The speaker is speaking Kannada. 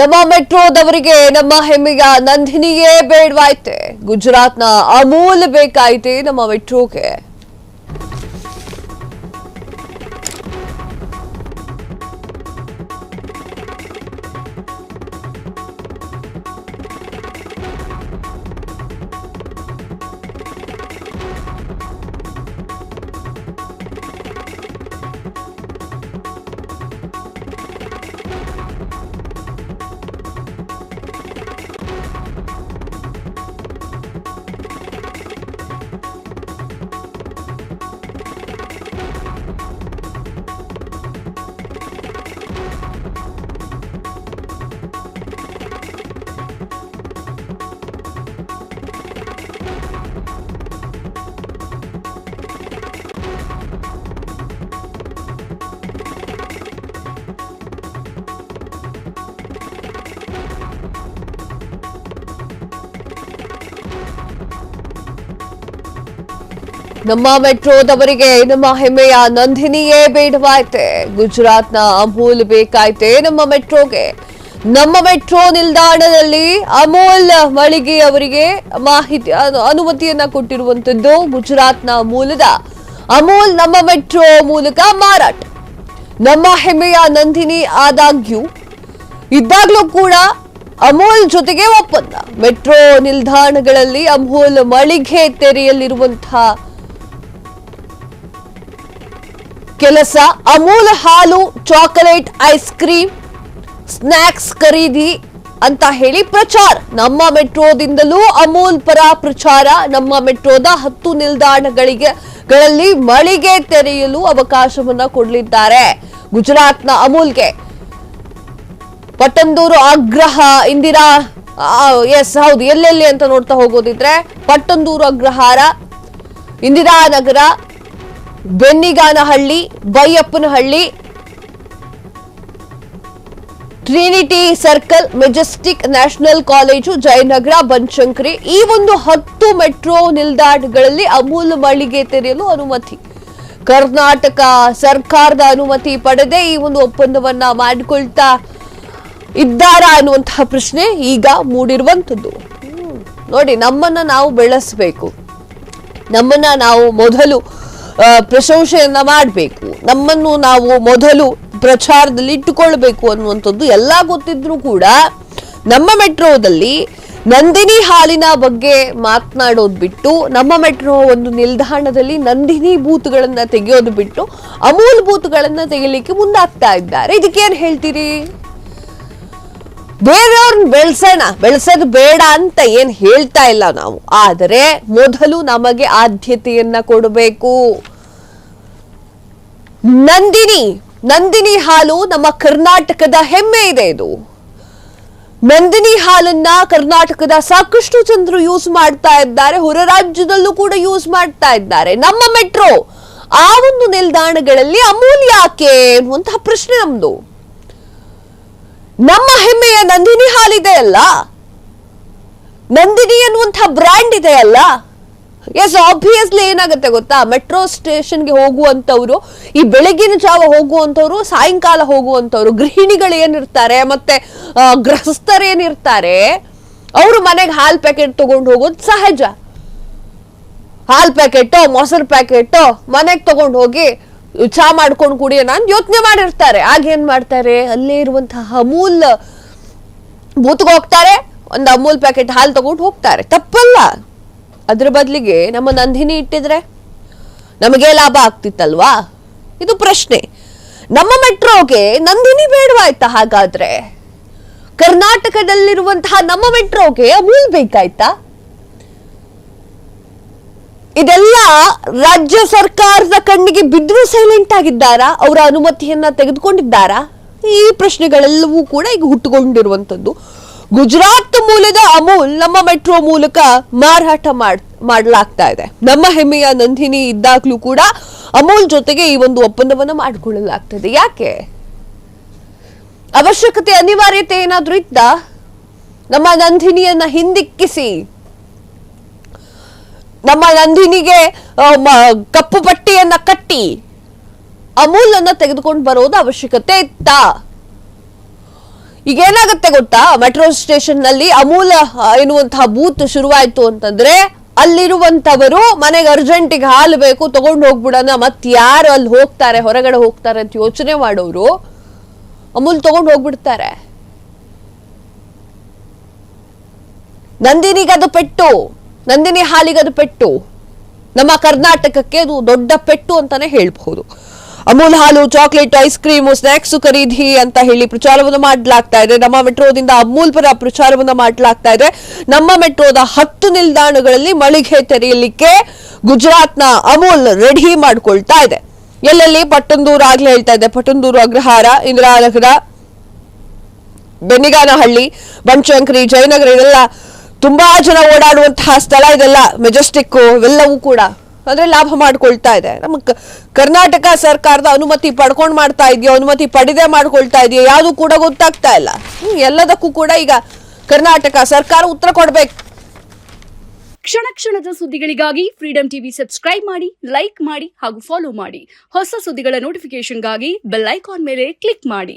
ನಮ್ಮ ಮೆಟ್ರೋದವರಿಗೆ ನಮ್ಮ ಹೆಮ್ಮೆಯ ನಂದಿನಿಯೇ ಬೇಡವಾಯ್ತೆ. ಗುಜರಾತ್ನ ಅಮೂಲ್ ಬೇಕಾಯ್ತೆ ನಮ್ಮ ಮೆಟ್ರೋಗೆ. ನಮ್ಮ ಮೆಟ್ರೋದವರಿಗೆ ನಮ್ಮ ಹೆಮ್ಮೆಯ ನಂದಿನಿಯೇ ಬೇಡವಾಯ್ತೆ. ಗುಜರಾತ್ನ ಅಮೂಲ್ ಬೇಕಾಯ್ತೆ ನಮ್ಮ ಮೆಟ್ರೋಗೆ. ನಮ್ಮ ಮೆಟ್ರೋ ನಿಲ್ದಾಣದಲ್ಲಿ ಅಮೂಲ್ ಮಳಿಗೆ ಅವರಿಗೆ ಅನುಮತಿಯನ್ನ ಕೊಟ್ಟಿರುವಂತದ್ದು. ಗುಜರಾತ್ನ ಮೂಲದ ಅಮೂಲ್ ನಮ್ಮ ಮೆಟ್ರೋ ಮೂಲಕ ಮಾರಾಟ. ನಮ್ಮ ಹೆಮ್ಮೆಯ ನಂದಿನಿ ಆದಾಗ್ಯೂ ಇದ್ದಾಗ್ಲೂ ಕೂಡ ಅಮೂಲ್ ಜೊತೆಗೆ ಒಪ್ಪಂದ. ಮೆಟ್ರೋ ನಿಲ್ದಾಣಗಳಲ್ಲಿ ಅಮೂಲ್ ಮಳಿಗೆ ತೆರೆಯಲಿರುವಂತಹ ಕೆಲಸ. ಅಮೂಲ್ ಹಾಲು, ಚಾಕೊಲೇಟ್, ಐಸ್ ಕ್ರೀಮ್, ಸ್ನಾಕ್ಸ್ ಖರೀದಿ ಅಂತ ಹೇಳಿ ಪ್ರಚಾರ. ನಮ್ಮ ಮೆಟ್ರೋದಿಂದಲೂ ಅಮೂಲ್ ಪರ ಪ್ರಚಾರ. ನಮ್ಮ ಮೆಟ್ರೋದ 10 ನಿಲ್ದಾಣಗಳಲ್ಲಿ ಮಳಿಗೆ ತೆರೆಯಲು ಅವಕಾಶವನ್ನ ಕೊಡಲಿದ್ದಾರೆ ಗುಜರಾತ್ನ ಅಮೂಲ್ಗೆ. ಪಟ್ಟಂದೂರು, ಆಗ್ರಹ, ಇಂದಿರಾ, ಎಸ್ ಹೌದು, ಎಲ್ಲೆಲ್ಲಿ ಅಂತ ನೋಡ್ತಾ ಹೋಗೋದಿದ್ರೆ Pattandur Agrahara, Indiranagar, Benniganahalli, Byappanahalli, Trinity Circle, Majestic, National College, Jayanagar, Banashankari ಈ ಒಂದು 10 ಮೆಟ್ರೋ ನಿಲ್ದಾಣಗಳಲ್ಲಿ ಅಮೂಲ್ ಮಳಿಗೆ ತೆರೆಯಲು ಅನುಮತಿ. ಕರ್ನಾಟಕ ಸರ್ಕಾರದ ಅನುಮತಿ ಪಡೆದೇ ಈ ಒಂದು ಒಪ್ಪಂದವನ್ನ ಮಾಡಿಕೊಳ್ತಾ ಇದ್ದಾರಾ ಅನ್ನುವಂತಹ ಪ್ರಶ್ನೆ ಈಗ ಮೂಡಿರುವಂತದ್ದು. ನೋಡಿ, ನಮ್ಮನ್ನ ನಾವು ಬೆಳೆಸಬೇಕು, ನಮ್ಮನ್ನ ನಾವು ಮೊದಲು ಪ್ರಶಂಸೆಯನ್ನ ಮಾಡಬೇಕು, ನಮ್ಮನ್ನು ನಾವು ಮೊದಲು ಪ್ರಚಾರದಲ್ಲಿ ಇಟ್ಟುಕೊಳ್ಬೇಕು ಅನ್ನುವಂಥದ್ದು ಎಲ್ಲ ಗೊತ್ತಿದ್ರು ಕೂಡ ನಮ್ಮ ಮೆಟ್ರೋದಲ್ಲಿ ನಂದಿನಿ ಹಾಲಿನ ಬಗ್ಗೆ ಮಾತನಾಡೋದು ಬಿಟ್ಟು, ನಮ್ಮ ಮೆಟ್ರೋ ಒಂದು ನಿಲ್ದಾಣದಲ್ಲಿ ನಂದಿನಿ ಬೂತ್ಗಳನ್ನ ತೆಗೆಯೋದು ಬಿಟ್ಟು ಅಮೂಲ್ ಬೂತ್ಗಳನ್ನ ತೆಗಿಲಿಕ್ಕೆ ಮುಂದಾಗ್ತಾ ಇದ್ದಾರೆ. ಇದಕ್ಕೇನ್ ಹೇಳ್ತೀರಿ? ಬೇರೆಯವ್ರನ್ನ ಬೆಳೆಸೋದು ಬೇಡ ಅಂತ ಏನ್ ಹೇಳ್ತಾ ಇಲ್ಲ ನಾವು, ಆದರೆ ಮೊದಲು ನಮಗೆ ಆದ್ಯತೆಯನ್ನ ಕೊಡಬೇಕು. ನಂದಿನಿ ಹಾಲು ನಮ್ಮ ಕರ್ನಾಟಕದ ಹೆಮ್ಮೆ ಇದೆ. ಇದು ನಂದಿನಿ ಹಾಲನ್ನ ಕರ್ನಾಟಕದ ಸಾಕಷ್ಟು ಜನರು ಯೂಸ್ ಮಾಡ್ತಾ ಇದ್ದಾರೆ, ಹೊರ ರಾಜ್ಯದಲ್ಲೂ ಕೂಡ ಯೂಸ್ ಮಾಡ್ತಾ ಇದ್ದಾರೆ. ನಮ್ಮ ಮೆಟ್ರೋ ಆ ಒಂದು ನಿಲ್ದಾಣಗಳಲ್ಲಿ ಅಮೂಲ್ ಯಾಕೆ ಅನ್ನುವಂತಹ ಪ್ರಶ್ನೆ ನಮ್ದು. ನಮ್ಮ ಹೆಮ್ಮೆಯ ನಂದಿನಿ ಹಾಲಿದೆ ಅಲ್ಲ, ನಂದಿನಿ ಅನ್ನುವಂತಹ ಬ್ರ್ಯಾಂಡ್ ಇದೆ ಅಲ್ಲ. ಎಸ್, ಆಬ್ವಿಯಸ್ಲಿ ಏನಾಗುತ್ತೆ ಗೊತ್ತಾ, ಮೆಟ್ರೋ ಸ್ಟೇಷನ್ಗೆ ಹೋಗುವಂತವ್ರು, ಈ ಬೆಳಗಿನ ಜಾವ ಹೋಗುವಂತವ್ರು, ಸಾಯಂಕಾಲ ಹೋಗುವಂತವ್ರು, ಗೃಹಿಣಿಗಳು ಏನಿರ್ತಾರೆ ಮತ್ತೆ ಗೃಹಸ್ಥರೇನಿರ್ತಾರೆ, ಅವರು ಮನೆಗೆ ಹಾಲ್ ಪ್ಯಾಕೆಟ್ ತಗೊಂಡು ಹೋಗೋದು ಸಹಜ. ಹಾಲ್ ಪ್ಯಾಕೆಟ್, ಮೊಸರು ಪ್ಯಾಕೆಟ್ ಮನೆಗೆ ತಗೊಂಡು ಹೋಗಿ ಚಾ ಮಾಡ್ಕೊಂಡು ಕುಡಿಯೋಣ ಅಂತ ಯೋಚನೆ ಮಾಡಿರ್ತಾರೆ. ಆಗೇನ್ ಮಾಡ್ತಾರೆ, ಅಲ್ಲೇ ಇರುವಂತಹ ಅಮೂಲ್ ಬೂತ್ಗೆ ಹೋಗ್ತಾರೆ, ಒಂದು ಅಮೂಲ್ ಪ್ಯಾಕೆಟ್ ಹಾಲು ತಗೊಂಡು ಹೋಗ್ತಾರೆ. ತಪ್ಪಲ್ಲ. ಅದ್ರ ಬದಲಿಗೆ ನಮ್ಮ ನಂದಿನಿ ಇಟ್ಟಿದ್ರೆ ನಮಗೆ ಲಾಭ ಆಗ್ತಿತ್ತಲ್ವಾ? ಇದು ಪ್ರಶ್ನೆ. ನಮ್ಮ ಮೆಟ್ರೋಗೆ ನಂದಿನಿ ಬೇಡವಾಯ್ತಾ? ಹಾಗಾದ್ರೆ ಕರ್ನಾಟಕದಲ್ಲಿರುವಂತಹ ನಮ್ಮ ಮೆಟ್ರೋಗೆ ಅಮೂಲ್ ಬೇಕಾಯ್ತಾ? ಇದೆಲ್ಲ ರಾಜ್ಯ ಸರ್ಕಾರದ ಕಣ್ಣಿಗೆ ಬಿದ್ದರೂ ಸೈಲೆಂಟ್ ಆಗಿದ್ದಾರಾ? ಅವರ ಅನುಮತಿಯನ್ನ ತೆಗೆದುಕೊಂಡಿದ್ದಾರಾ? ಈ ಪ್ರಶ್ನೆಗಳೆಲ್ಲವೂ ಕೂಡ ಈಗ ಹುಟ್ಟುಕೊಂಡಿರುವಂತದ್ದು. ಗುಜರಾತ್ ಮೂಲದ ಅಮೂಲ್ ನಮ್ಮ ಮೆಟ್ರೋ ಮೂಲಕ ಮಾರಾಟ ಮಾಡಲಾಗ್ತಾ ಇದೆ. ನಮ್ಮ ಹೆಮ್ಮೆಯ ನಂದಿನಿ ಇದ್ದಾಗ್ಲೂ ಕೂಡ ಅಮೂಲ್ ಜೊತೆಗೆ ಈ ಒಂದು ಒಪ್ಪಂದವನ್ನ ಮಾಡಿಕೊಳ್ಳಲಾಗ್ತದೆ. ಯಾಕೆ? ಅವಶ್ಯಕತೆ, ಅನಿವಾರ್ಯತೆ ಏನಾದ್ರೂ ಇತ್ತ? ನಮ್ಮ ನಂದಿನಿಯನ್ನ ಹಿಂದಿಕ್ಕಿಸಿ ನಮ್ಮ ನಂದಿನಿಗೆ ಕಪ್ಪು ಪಟ್ಟಿಯನ್ನ ಕಟ್ಟಿ ಅಮೂಲ್ ಅನ್ನ ತೆಗೆದುಕೊಂಡು ಬರೋದು ಅವಶ್ಯಕತೆ ಇತ್ತ? ಈಗ ಏನಾಗುತ್ತೆ ಗೊತ್ತಾ, ಮೆಟ್ರೋ ಸ್ಟೇಷನ್ ನಲ್ಲಿ ಅಮೂಲ್ ಎನ್ನುವಂತಹ ಬೂತ್ ಶುರುವಾಯ್ತು ಅಂತಂದ್ರೆ ಅಲ್ಲಿರುವಂತವರು ಮನೆಗೆ ಅರ್ಜೆಂಟಿಗೆ ಹಾಲು ಬೇಕು ತಗೊಂಡು ಹೋಗ್ಬಿಡೋಣ, ಮತ್ ಯಾರು ಅಲ್ಲಿ ಹೋಗ್ತಾರೆ ಹೊರಗಡೆ ಹೋಗ್ತಾರೆ ಅಂತ ಯೋಚನೆ ಮಾಡೋರು ಅಮೂಲ್ ತಗೊಂಡು ಹೋಗ್ಬಿಡ್ತಾರೆ. ನಂದಿನಿಗದು ಪೆಟ್ಟು, ನಂದಿನಿ ಹಾಲಿಗದು ಪೆಟ್ಟು, ನಮ್ಮ ಕರ್ನಾಟಕಕ್ಕೆ ಅದು ದೊಡ್ಡ ಪೆಟ್ಟು ಅಂತಾನೆ ಹೇಳ್ಬಹುದು. ಅಮೂಲ್ ಹಾಲು, ಚಾಕ್ಲೇಟ್, ಐಸ್ ಕ್ರೀಮ್, ಸ್ನಾಕ್ಸ್ ಖರೀದಿ ಅಂತ ಹೇಳಿ ಪ್ರಚಾರವನ್ನು ಮಾಡಲಾಗ್ತಾ ಇದೆ. ನಮ್ಮ ಮೆಟ್ರೋದಿಂದ ಅಮೂಲ್ ಪರ ಪ್ರಚಾರವನ್ನು ಮಾಡಲಾಗ್ತಾ ಇದೆ. ನಮ್ಮ ಮೆಟ್ರೋದ 10 ನಿಲ್ದಾಣಗಳಲ್ಲಿ ಮಳಿಗೆ ತೆರೆಯಲಿಕ್ಕೆ ಗುಜರಾತ್ನ ಅಮೂಲ್ ರೆಡಿ ಮಾಡ್ಕೊಳ್ತಾ ಇದೆ. ಎಲ್ಲೆಲ್ಲಿ ಪಟ್ಟಂದೂರು ಆಗ್ಲೇ ಹೇಳ್ತಾ ಇದೆ, ಪಟ್ಟಂದೂರು, ಅಗ್ರಹಾರ, ಇಂದಿರಾನಗರ, ಬೆನ್ನಿಗಾನಹಳ್ಳಿ, ಬನಶಂಕರಿ, ಜಯನಗರ ಇದೆಲ್ಲ ತುಂಬಾ ಜನ ಓಡಾಡುವಂತಹ ಸ್ಥಳ. ಇದೆಲ್ಲ ಮೆಜೆಸ್ಟಿಕ್ ಇವೆಲ್ಲವೂ ಕೂಡ ಅಂದ್ರೆ ಲಾಭ ಮಾಡ್ಕೊಳ್ತಾ ಇದೆ. ನಮ್ಮ ಕರ್ನಾಟಕ ಸರ್ಕಾರದ ಅನುಮತಿ ಪಡ್ಕೊಂಡು ಮಾಡ್ತಾ ಇದೆಯೋ, ಅನುಮತಿ ಪಡೆದೇ ಮಾಡ್ಕೊಳ್ತಾ ಇದೆಯೋ ಯಾವುದು ಕೂಡ ಗೊತ್ತಾಗ್ತಾ ಇಲ್ಲ. ಎಲ್ಲದಕ್ಕೂ ಕೂಡ ಈಗ ಕರ್ನಾಟಕ ಸರ್ಕಾರ ಉತ್ತರ ಕೊಡ್ಬೇಕು. ಕ್ಷಣ ಕ್ಷಣದ ಸುದ್ದಿಗಳಿಗಾಗಿ ಫ್ರೀಡಂ ಟಿವಿ ಸಬ್ಸ್ಕ್ರೈಬ್ ಮಾಡಿ, ಲೈಕ್ ಮಾಡಿ ಹಾಗೂ ಫಾಲೋ ಮಾಡಿ. ಹೊಸ ಸುದ್ದಿಗಳ ನೋಟಿಫಿಕೇಶನ್ಗಾಗಿ ಬೆಲ್ ಐಕಾನ್ ಮೇಲೆ ಕ್ಲಿಕ್ ಮಾಡಿ.